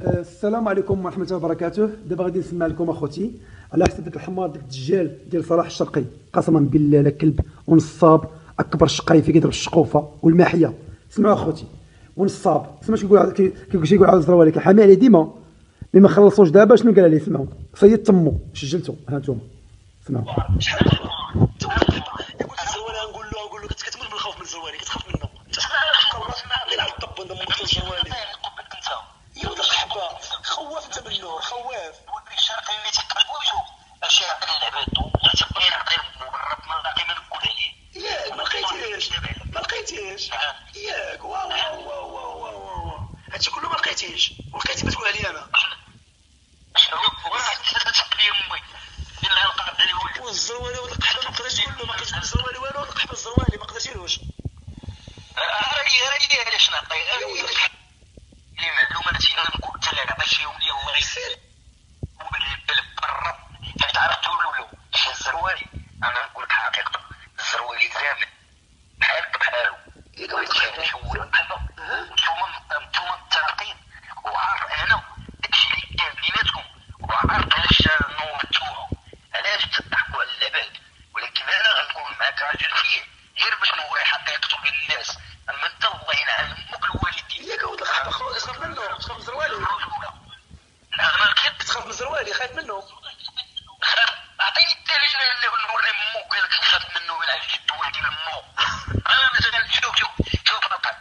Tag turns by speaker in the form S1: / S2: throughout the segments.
S1: السلام عليكم ورحمة الله وبركاته. دابا غادي نسمع لكم اخوتي على حسب داك الحمار داك الدجال ديال صلاح الشرقي. قسما بالله لا كلب ونصاب، اكبر شقاي في كيضرب الشقوفه والماحيه. سمعوا اخوتي، ونصاب سمع شنو كيقول على الزروالي، كيحامي عليه ديما. ملي ما خلصوش دابا شنو قال عليه؟ سمعوا، صيد تمو سجلتو، ها انتم سمعوا.
S2: شحال يقول الزروالي، نقول له كتموت من الخوف من الزروالي، كتخاف منه انت. شحال غير على الطب انت مقتل الزروالي يا ولد القحبه، خواف انت من النور، خواف. ودي الشرقي اللي تقلبوا شوف اشياء على العباد وتبقين عطير مغرب ما لاقي ما نقول عليه. ياك ما لقيتيش ياك واو واو واو واو واو هادشي كله ما لقيتيش، ولقيتي ما تقول عليا انا. شنو واحد تقلي امي الا لقى عليه ولد والزروالي والقحبه ما قدرتش تقول له، ما قدرتش تقول الزروالي والو، القحبه الزروالي ما قدرتيلوش. راني علاش نعطي لي معلومات هنا نقول حتى لك ماشي ولي الله يسير وبالبلب برا حيت عرفت له الزروالي. انا نقول لك حقيقه الزروالي زامن بحالك بحالو. نتوما متفقين وعارف انا داكشي اللي كان بيناتكم، وعارف علاش نورتوها، علاش تضحكوا على العباد. ولكن انا غنكون معاك راجل فيه غير باش نوري حقيقته للناس. اما انت الله ينعم امك الوالدين ياك ولد الخطا، خاف منه، تخاف من الزروالي. لا انا كيف تخاف من الزروالي؟ خايف منه. اعطيني الدليل اللي نوري امو قال لك نخاف منه من عند جد والدي امو. انا مازال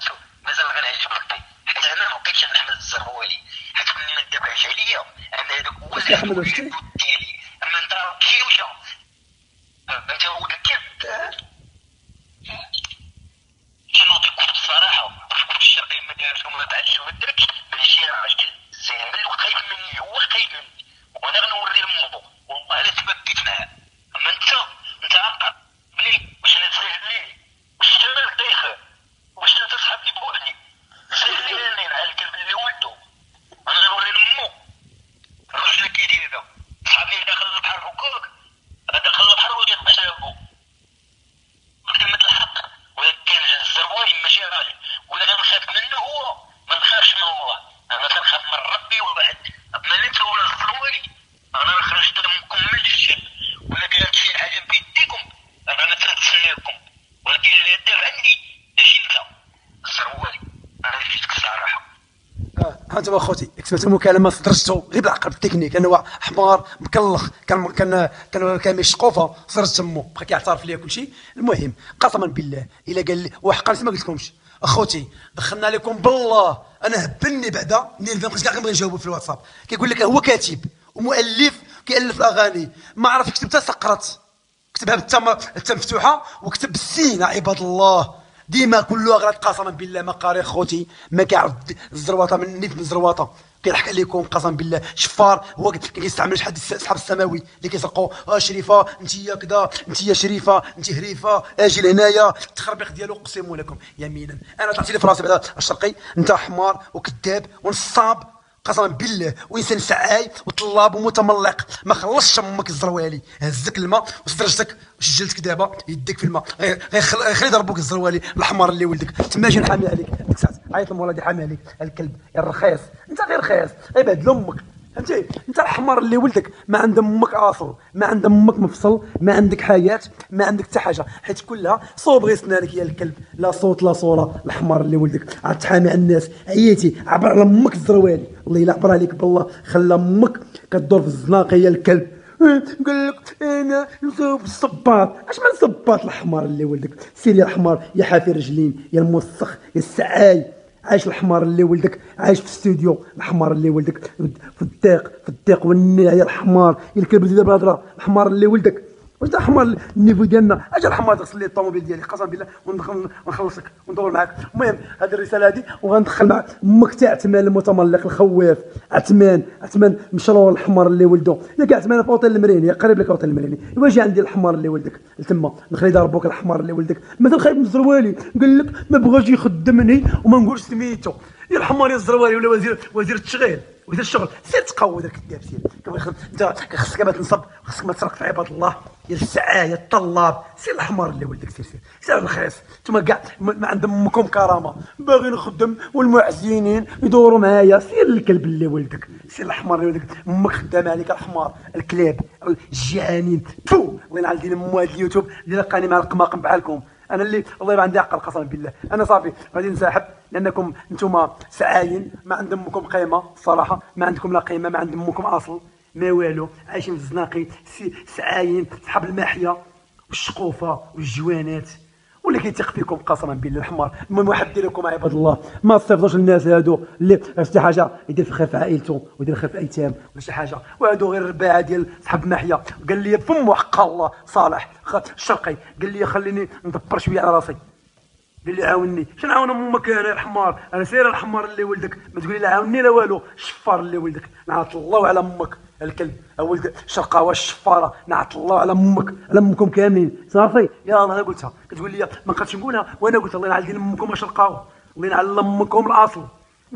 S2: شوف مازال غنعجب ربي حيت انا ما بقيتش نحمل الزروالي، حيت ملي ما دابعش عليا انا هذاك هو اللي ديالي. اما انت كيوشه انت هو كيف نعطيكم الصراحه. الشرقي ما دارش وما بعدش وما دركش ماشي راجل زامل وخايف مني، هو خايف مني وانا غنوري لمو والله الا تبكيت معاه. اما انت عقل بلي واش انا تسهل ليه، واش انت مالك دايخه، واش انت تسحبني بوحدي، سهل لي انا على الكلب اللي ولدو. انا غنوري لمو الراجل اللي كيدير هذا صحابني داخل البحر هكاك، داخل البحر وجات حسابه كلمة الحق. ولكن الزروالي ماشي راجل، ولا غنخاف منه هو ما نخافش من الله، انا كنخاف من ربي وبعد. اما اللي انت ولا الزروالي انا نخرج دمكم من الجسد، ولا كانت شي حاجه بيديكم انا تنتسناكم. ولكن اللي دار عندي ماشي انت الزروالي، انا جيتك الصراحه.
S1: ها انتم اخوتي سمعتوا المكالمه صدرتو غير بالعقل بالتكنيك، انا هو حمار مكلخ كان كامل شقوفه صرت تمو بقى كيعترف ليا كلشي. المهم قسما بالله الا قال لي وحقا ما قلت لكمش اخوتي، دخلنا لكم بالله. انا هبلني بعدا منين بقيت كاع غنبغي نجاوبو في الواتساب. كيقول لك هو كاتب ومؤلف كيالف الاغاني، ما عرف يكتب حتى سقرت، كتبها بالتم مفتوحه وكتب بالسين. عباد الله ديما كله اغلاط قسما بالله. ما قاري خوتي، ما كيعرف الزرواطه من نيت من الزرواطه. كيضحك عليكم قسما بالله. شفار هو كيستعمل شحال السحاب السماوي اللي كيسرقوا. شريفه انت كذا، انت شريفه، انت هريفه، اجي لهنايا. التخربيق ديالو اقسم لكم يمينا انا طلعتي لي في راسي بعدا الشرقي. انت حمار وكذاب ونصاب قسما بالله، وانسان سعاي وطلاب ومتملق. ما خلصش امك الزروالي، هزك الماء وسدرجتك وسجلتك دابا يديك في الماء. خلي يضربوك الزروالي الحمار اللي ولدك تما. جي نحامي عليك ديك الساعه، عيط المولى دي حامي عليك الكلب يا الرخيص. انت غير رخيص ابعد لامك. فهمتي؟ انت الحمار اللي ولدك ما عند امك عاصر، ما عند امك مفصل، ما عندك حياه، ما عندك حتى حاجه، حيت كلها صوب غير سنانك يا الكلب. لا صوت لا صوره. الحمار اللي ولدك عاد تحامي على الناس. عييتي عبر على امك الزروالي، الله يلا عبر عليك بالله. خلى امك كدور في الزناقه يا الكلب. قال لك انا نصوب الصباط. اش من صباط الحمار اللي ولدك؟ سير يا الحمار يا حافي رجلين يا الموسخ يا السعاي. عايش الحمار اللي ولدك، عايش في الاستوديو. الحمار اللي ولدك في الضيق والنيع يا الحمار يا الكلب اللي دابا هضره. الحمار اللي ولدك واش دا حمار النيفو ديالنا؟ اجي الحمار تغسل لي الطوموبيل ديالي قسما بالله وندخل ونخلصك وندور معاك. المهم هذه الرساله هذه وغندخل مع امك تاع عثمان المتملق الخواف. عثمان مشرور الحمار اللي ولدو. يا كاع عثمان في اوتيل المريني، يا قريب لك اوتيل المريني. واجي عندي الحمار اللي ولدك لتما نخلي يضربوك الحمار اللي ولدك. مازال خايف من الزروالي، قال لك ما بغاش يخدمني وما نقولش سميتو. يا الحمار يا الزروالي ولا وزير التشغيل وزير الشغل. سير تقود الكذاب سير. انت خصك ما تنصب، خصك ما تسرق في عباد الله. ديال السعايه الطلاب، سير الحمار اللي ولدك، سير الرخيص. نتوما كاع ما عند امكم كرامه، باغي نخدم والمعزينين يدوروا معايا، سير الكلب اللي ولدك، سير الحمار اللي ولدك. امك خدامه عليك الحمار، الكلاب الجيعانين، تفو الله ينعل دين امو. هذا اليوتيوب اللي لقاني مع القماقم بحالكم، انا اللي والله ما عندي عقل قسما بالله. انا صافي غادي نسحب، لانكم نتوما سعاين، ما عند امكم قيمه الصراحه، ما عندكم لا قيمه، ما عند امكم اصل، ما والو، عايشين في الزناقي، سعاين صحاب الماحيه والشقوفه والجوانات، ولا كيتيق فيكم قسما بالله الحمار. المهم واحد دير لكم عباد الله، ما تصيفطوش الناس هادو اللي شي حاجه يدير في خير في عائلته ويدير خير في ايتام ولا شي حاجه، وهادو غير رباعه ديال صحاب الماحيه. قال لي فمو حق الله صالح الشرقي، قال لي خليني ندبر شويه على راسي، قال لي عاوني. شنو نعاون امك انا الحمار؟ انا سير الحمار اللي ولدك، ما تقولي لا عاوني لا والو، شفار اللي ولدك، نعط الله على امك الكلب ولد شرقاوه الشفاره، نعط الله على امك على امكم كاملين صافي. يا الله انا قلتها، كتقول لي ما بقيتش نقولها، وانا قلت الله ينعل دين امكم شرقاوه، الله ينعل امكم الاصل،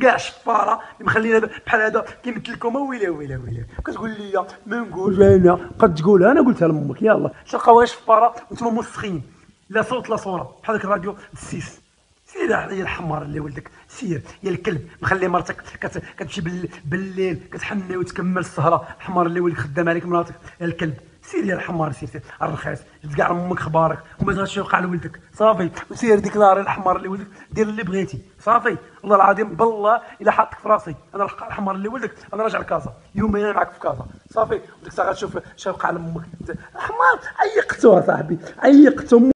S1: كاع شفاره مخلينا بحال هذا كيمثل لكم. ويلي كتقول لي ما نقولش انا، قد تقولها، انا قلتها لامك. يلا شرقاوه شفاره وانتم موسخين، لا صوت لا صوره، بحال داك الراديو السيس. سير يا الحمار اللي ولدك، سير يا الكلب، مخلي مرتك كتمشي بالليل كتحني وتكمل السهره، الحمار اللي ولدك خدام عليك مراتك يا الكلب. سير يا الحمار، سير الرخيص، جبد كاع امك خبارك وما تغادش يوقع لولدك صافي. وسير ديكلاري الحمار اللي ولدك، دير اللي بغيتي صافي. والله العظيم بالله الا حاطك في راسي انا الحمار اللي ولدك، انا راجع لكازا يومين، انا معاك في كازا صافي. وديك الساعه غتشوف شنو وقع لامك. الحمار عيقتو صاحبي، عيقتو.